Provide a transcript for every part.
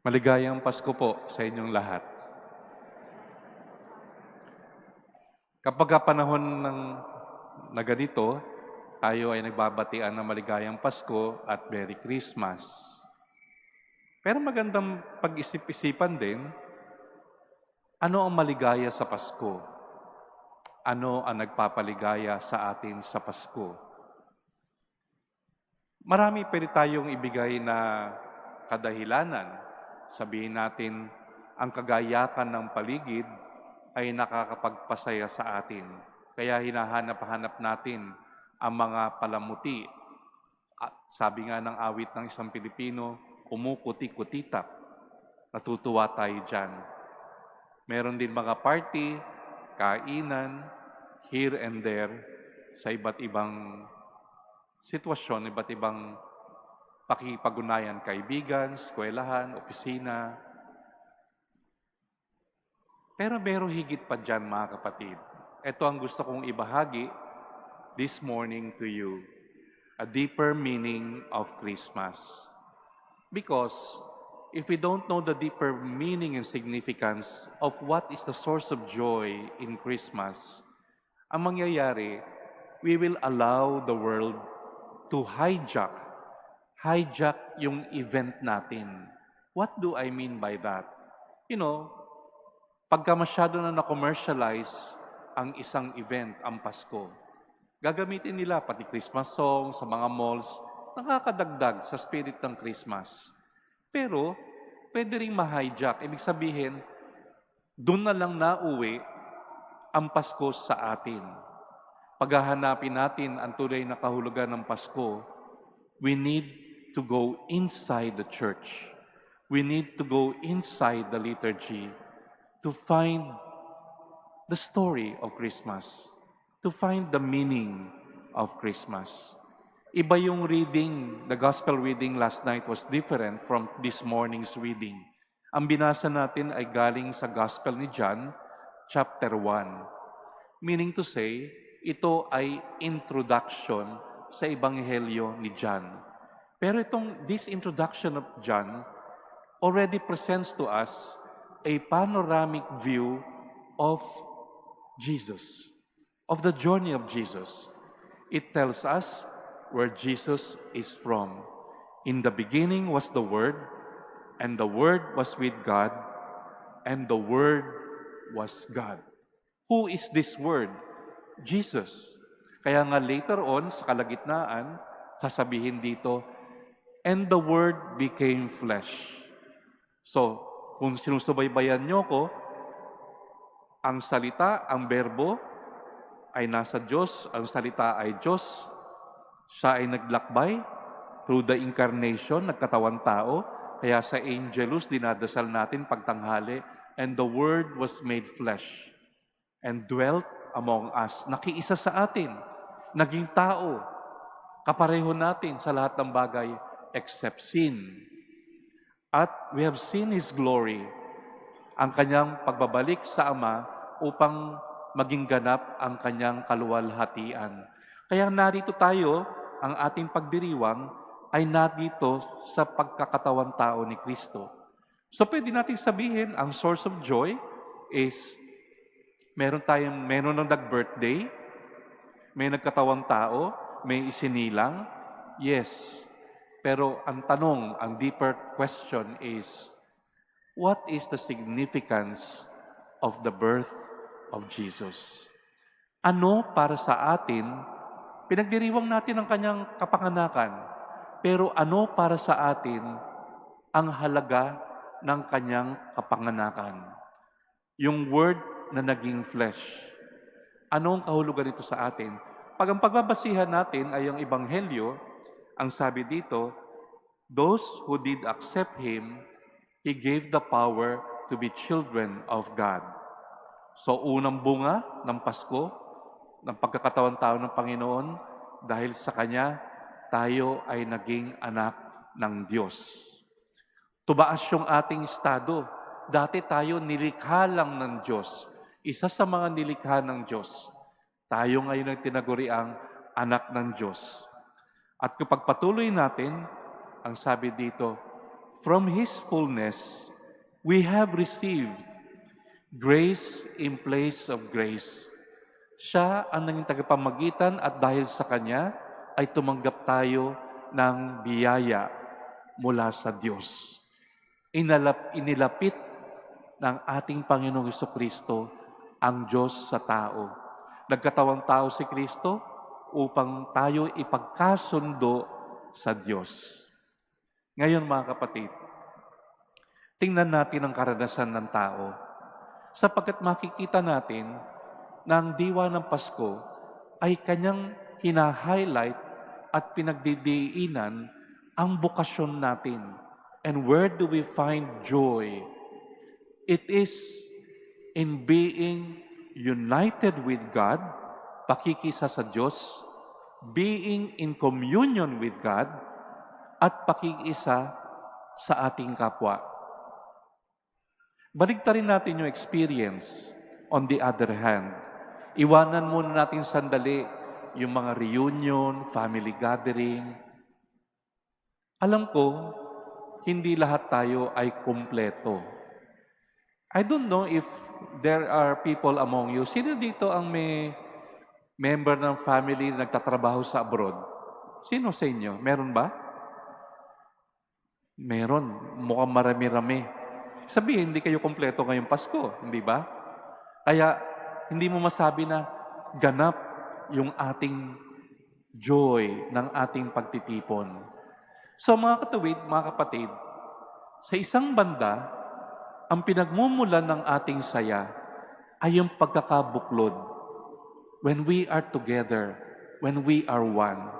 Maligayang Pasko po sa inyong lahat. Kapagka panahon na ganito, tayo ay nagbabatian ng maligayang Pasko at Merry Christmas. Pero magandang pag-isip-isipan din, ano ang maligaya sa Pasko? Ano ang nagpapaligaya sa atin sa Pasko? Marami pwede tayong ibigay na kadahilanan. Sabihin natin, ang kagayakan ng paligid ay nakakapagpasaya sa atin. Kaya hinahanap-hanap natin ang mga palamuti. At sabi nga ng awit ng isang Pilipino, kumukuti-kutitap. Natutuwa tayo dyan. Meron din mga party, kainan, here and there, sa iba't ibang sitwasyon, iba't ibang pakipag-ugnayan, kaibigan, eskwelahan, opisina. Pero meron higit pa dyan, mga kapatid. Ito ang gusto kong ibahagi this morning to you. A deeper meaning of Christmas. Because if we don't know the deeper meaning and significance of what is the source of joy in Christmas, ang mangyayari, we will allow the world to hijack yung event natin. What do I mean by that? Pagka masyado na na-commercialize ang isang event, ang Pasko, gagamitin nila pati Christmas song sa mga malls, nakakadagdag sa spirit ng Christmas. Pero, pwede rin ma-hijack. Ibig sabihin, doon na lang nauwi ang Pasko sa atin. Paghahanapin natin ang tunay na kahulugan ng Pasko, we need to go inside the church. We need to go inside the liturgy to find the story of Christmas, to find the meaning of Christmas. Iba yung reading, the gospel reading last night was different from this morning's reading. Ang binasa natin ay galing sa gospel ni John, chapter 1. Meaning to say, ito ay introduction sa ebanghelyo ni John. Pero this introduction of John already presents to us a panoramic view of Jesus, of the journey of Jesus. It tells us where Jesus is from. In the beginning was the Word, and the Word was with God, and the Word was God. Who is this Word? Jesus. Kaya nga later on, sa kalagitnaan, sasabihin dito, and the Word became flesh. So, kung sinusubaybayan nyo ko, ang salita, ang berbo, ay nasa Diyos, ang salita ay Diyos, siya ay naglakbay through the incarnation, nagkatawan tao, kaya sa Angelus, dinadasal natin pagtanghali, and the Word was made flesh, and dwelt among us, nakiisa sa atin, naging tao, kapareho natin sa lahat ng bagay, except sin. At we have seen His glory, ang kanyang pagbabalik sa Ama upang maging ganap ang kanyang kaluwalhatian. Kaya narito tayo, ang ating pagdiriwang ay narito sa pagkakatawan tao ni Kristo. So pwede natin sabihin, ang source of joy is meron ng nag-birthday, may nagkatawang tao, may isinilang. Yes. Pero ang tanong, ang deeper question is, what is the significance of the birth of Jesus? Ano para sa atin, pinagdiriwang natin ang kanyang kapanganakan, pero ano para sa atin ang halaga ng kanyang kapanganakan? Yung Word na naging flesh. Anong kahulugan nito sa atin? Pag ang pagbabasihan natin ay ang Ebanghelyo, ang sabi dito, those who did accept Him, He gave the power to be children of God. So unang bunga ng Pasko, ng pagkakatawan tao ng Panginoon, dahil sa Kanya, tayo ay naging anak ng Diyos. Tumaas yung ating estado. Dati tayo nilikha lang ng Diyos. Isa sa mga nilikha ng Diyos. Tayo ngayon ang tinaguriang anak ng Diyos. At kapag patuloy natin, ang sabi dito, from His fullness, we have received grace in place of grace. Siya ang naging tagapamagitan at dahil sa Kanya ay tumanggap tayo ng biyaya mula sa Diyos. Inilapit ng ating Panginoong Jesucristo ang Diyos sa tao. Nagkatawang tao si Kristo upang tayo ipagkasundo sa Diyos. Ngayon mga kapatid, tingnan natin ang karanasan ng tao sapagkat makikita natin na ang diwa ng Pasko ay kanyang hina-highlight at pinagdidiinan ang bukasyon natin. And where do we find joy? It is in being united with God, pakikisa sa Diyos, being in communion with God, at pakikisa sa ating kapwa. Baligtarin natin yung experience. On the other hand, iwanan muna natin sandali yung mga reunion, family gathering. Alam ko, hindi lahat tayo ay kumpleto. I don't know if there are people among you. Sino dito ang may member ng family na nagtatrabaho sa abroad? Sino sa inyo? Meron ba? Meron. Mukhang marami-rami. Sabihin, hindi kayo kumpleto ngayong Pasko, hindi ba? Kaya, hindi mo masabi na ganap yung ating joy ng ating pagtitipon. So mga katuwid, mga kapatid, sa isang banda, ang pinagmumulan ng ating saya ay yung pagkakabuklod. When we are together, when we are one.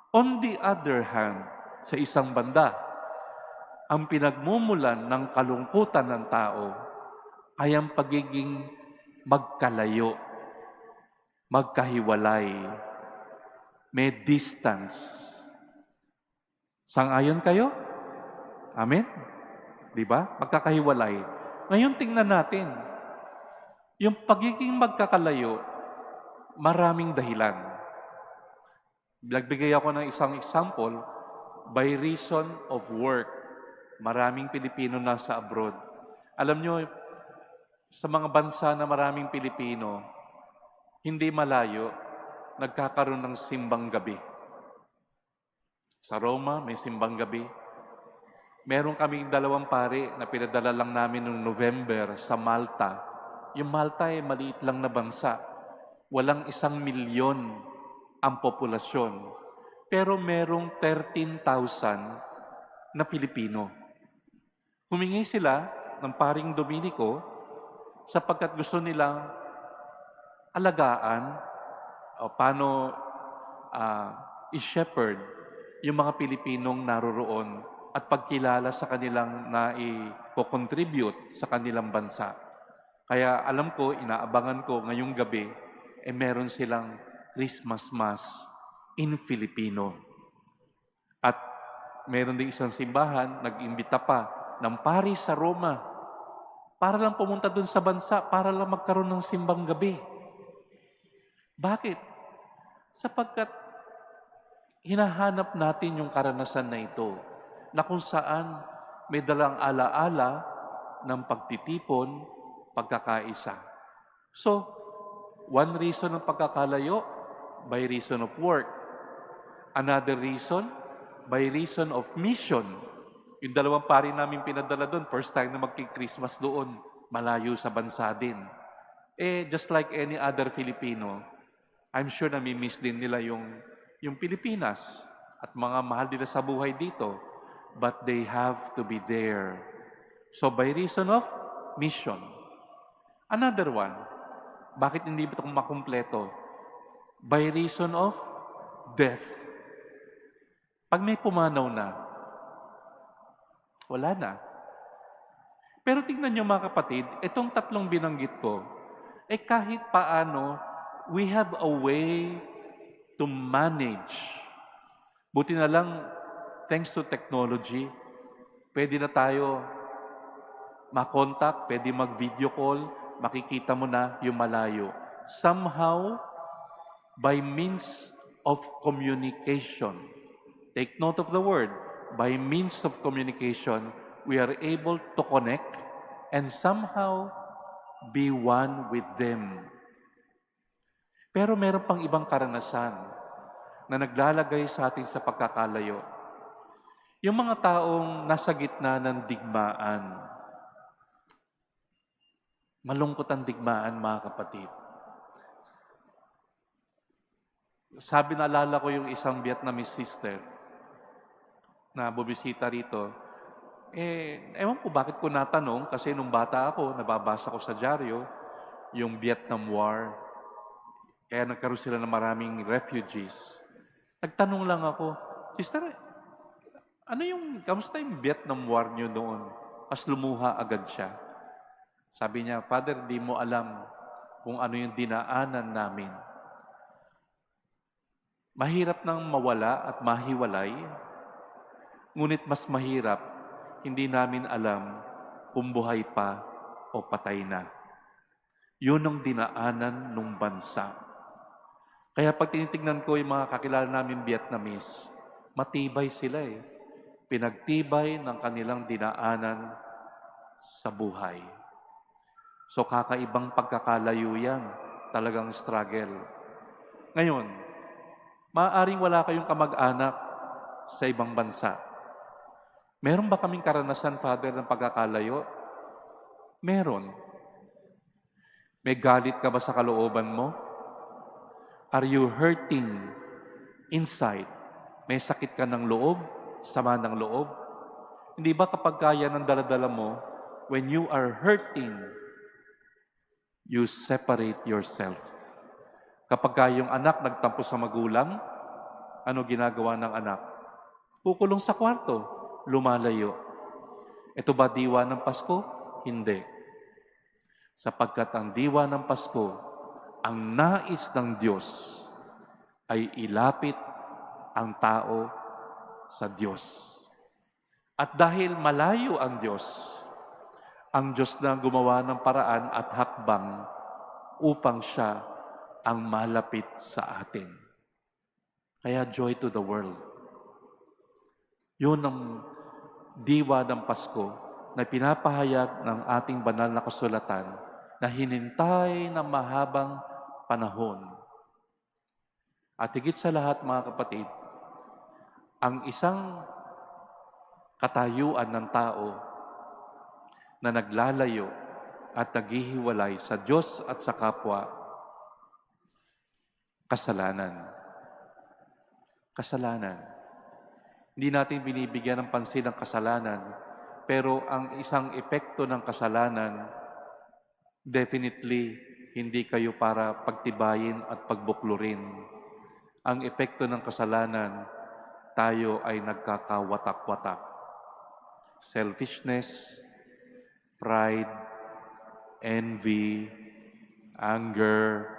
On the other hand, sa isang banda, ang pinagmumulan ng kalungkutan ng tao ay ang pagiging magkalayo, magkahiwalay, may distance. Sang-ayon kayo? Amen? Di ba? Magkakahiwalay. Ngayon tingnan natin, yung pagiging magkakalayo, maraming dahilan. Nagbigay ako ng isang example, by reason of work. Maraming Pilipino nasa abroad. Alam nyo, sa mga bansa na maraming Pilipino, hindi malayo, nagkakaroon ng simbang gabi. Sa Roma, may simbang gabi. Meron kaming 2 pare na pinadala lang namin noong November sa Malta. Yung Malta ay maliit lang na bansa. Walang 1 milyon ang populasyon. Pero merong 13,000 na Pilipino. Humingi sila ng paring Dominiko sapagkat gusto nilang alagaan o paano i-shepherd yung mga Pilipinong naroroon at pagkilala sa kanilang i-contribute sa kanilang bansa. Kaya alam ko, inaabangan ko ngayong gabi, meron silang Christmas Mass in Filipino. At meron din isang simbahan, nag-imbita pa ng pari sa Roma para lang pumunta dun sa bansa, para lang magkaroon ng simbang gabi. Bakit? Sapagkat hinahanap natin yung karanasan na ito na kung saan may dalang alaala ng pagtitipon, pagkakaisa. So, one reason ng pagkakalayo, by reason of work. Another reason, by reason of mission. Yung 2 pari namin pinadala doon, first time na magki-Christmas doon, malayo sa bansa din. Just like any other Filipino, I'm sure na mi-miss din nila yung Pilipinas at mga mahal nila sa buhay dito, but they have to be there. So by reason of mission. Another one, bakit hindi ba ito makumpleto? By reason of death. Pag may pumanaw na, wala na. Pero tingnan niyo mga kapatid, itong 3 binanggit ko, kahit paano, we have a way to manage. Buti na lang, thanks to technology, pwede na tayo makontak, pwede mag-video call, makikita mo na yung malayo. Somehow, by means of communication. Take note of the word, by means of communication, we are able to connect and somehow be one with them. Pero meron pang ibang karanasan na naglalagay sa atin sa pagkakalayo. Yung mga taong nasa gitna ng digmaan. Malungkot ang digmaan, mga kapatid. Naalala ko yung isang Vietnamese sister na bubisita rito. Ewan ko bakit ko natanong, kasi nung bata ako, nababasa ko sa dyaryo, yung Vietnam War. Kaya nagkaroon sila ng maraming refugees. Nagtanong lang ako, Sister, kamusta yung Vietnam War niyo noon? Mas lumuha agad siya. Sabi niya, Father, di mo alam kung ano yung dinaanan namin. Mahirap nang mawala at mahiwalay, ngunit mas mahirap, hindi namin alam kung buhay pa o patay na. Yun ang dinaanan ng bansa. Kaya pag tinitignan ko yung mga kakilala namin Vietnamese, matibay sila eh. Pinagtibay ng kanilang dinaanan sa buhay. So kakaibang pagkakalayo yan, talagang struggle. Ngayon, maaaring wala kayong kamag-anak sa ibang bansa. Meron ba kaming karanasan, Father, ng pagkakalayo? Meron. May galit ka ba sa kalooban mo? Are you hurting inside? May sakit ka ng loob? Sama ng loob? Hindi ba kapag kaya ng daladala mo, when you are hurting, you separate yourself? Kapag yung anak nagtampo sa magulang, ano ginagawa ng anak? Kukulong sa kwarto, lumalayo. Ito ba diwa ng Pasko? Hindi. Sapagkat ang diwa ng Pasko, ang nais ng Diyos ay ilapit ang tao sa Diyos. At dahil malayo ang Diyos na gumawa ng paraan at hakbang upang siya ang malapit sa atin. Kaya joy to the world. Yun ang diwa ng Pasko na pinapahayag ng ating banal na kasulatan na hinintay ng mahabang panahon. At higit sa lahat, mga kapatid, ang isang katayuan ng tao na naglalayo at naghihiwalay sa Diyos at sa kapwa, kasalanan. Kasalanan. Hindi natin binibigyan ng pansin ang kasalanan, pero ang isang epekto ng kasalanan, definitely, hindi kayo para pagtibayin at pagbuklurin. Ang epekto ng kasalanan, tayo ay nagkakawatak-watak. Selfishness, pride, envy, anger,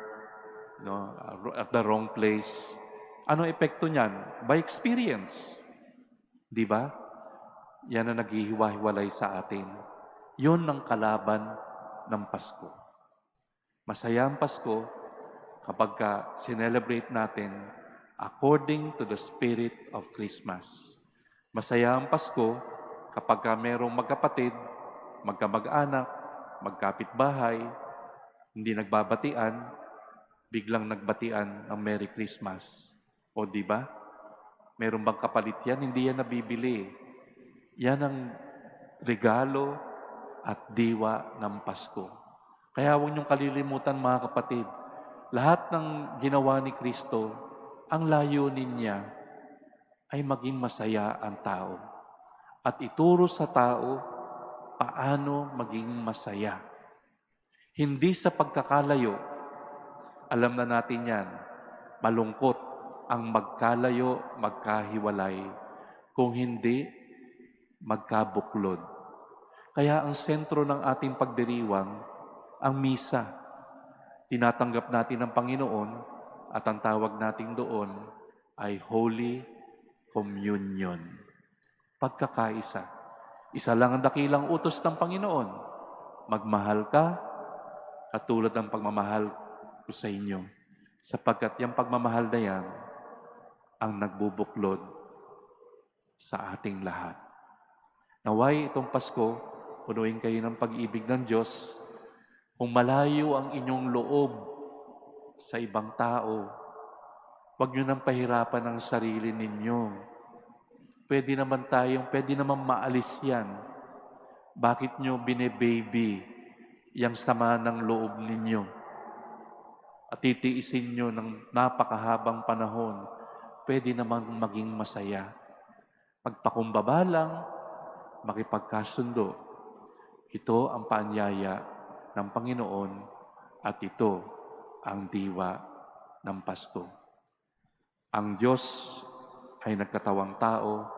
at the wrong place. Ano epekto niyan? By experience. Di ba? Yan ang naghihiwa-hiwalay sa atin. Yun ang kalaban ng Pasko. Masaya ang Pasko kapag sinelebrate natin according to the spirit of Christmas. Masaya ang Pasko kapag merong magkapatid, magkamag-anak, magkapitbahay, hindi nagbabatian, biglang nagbatian ng Merry Christmas. O di ba? Meron bang kapalit yan? Hindi yan nabibili. Yan ang regalo at diwa ng Pasko. Kaya huwag niyong kalilimutan, mga kapatid, lahat ng ginawa ni Kristo, ang layunin niya ay maging masaya ang tao. At ituro sa tao paano maging masaya. Hindi sa pagkakalayo. Alam na natin yan, malungkot ang magkalayo, magkahiwalay. Kung hindi, magkabuklod. Kaya ang sentro ng ating pagdiriwang, ang misa. Tinatanggap natin ng Panginoon at ang tawag natin doon ay Holy Communion. Pagkakaisa. Isa lang ang dakilang utos ng Panginoon. Magmahal ka, katulad ng pagmamahal ko sa inyo. Sapagkat yung pagmamahal na yan, ang nagbubuklod sa ating lahat. Naway itong Pasko, punuin kayo ng pag-ibig ng Diyos. Kung malayo ang inyong loob sa ibang tao, huwag nyo nang pahirapan ang sarili ninyo. Pwede naman maalis yan. Bakit nyo bine-baby yung sama ng loob ninyo? At titiisin nyo ng napakahabang panahon, pwede naman maging masaya. Pagpakumbaba lang, makipagkasundo. Ito ang paanyaya ng Panginoon at ito ang diwa ng Pasko. Ang Diyos ay nagkatawang tao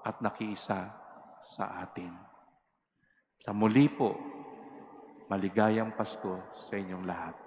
at nakiisa sa atin. Sa muli po, maligayang Pasko sa inyong lahat.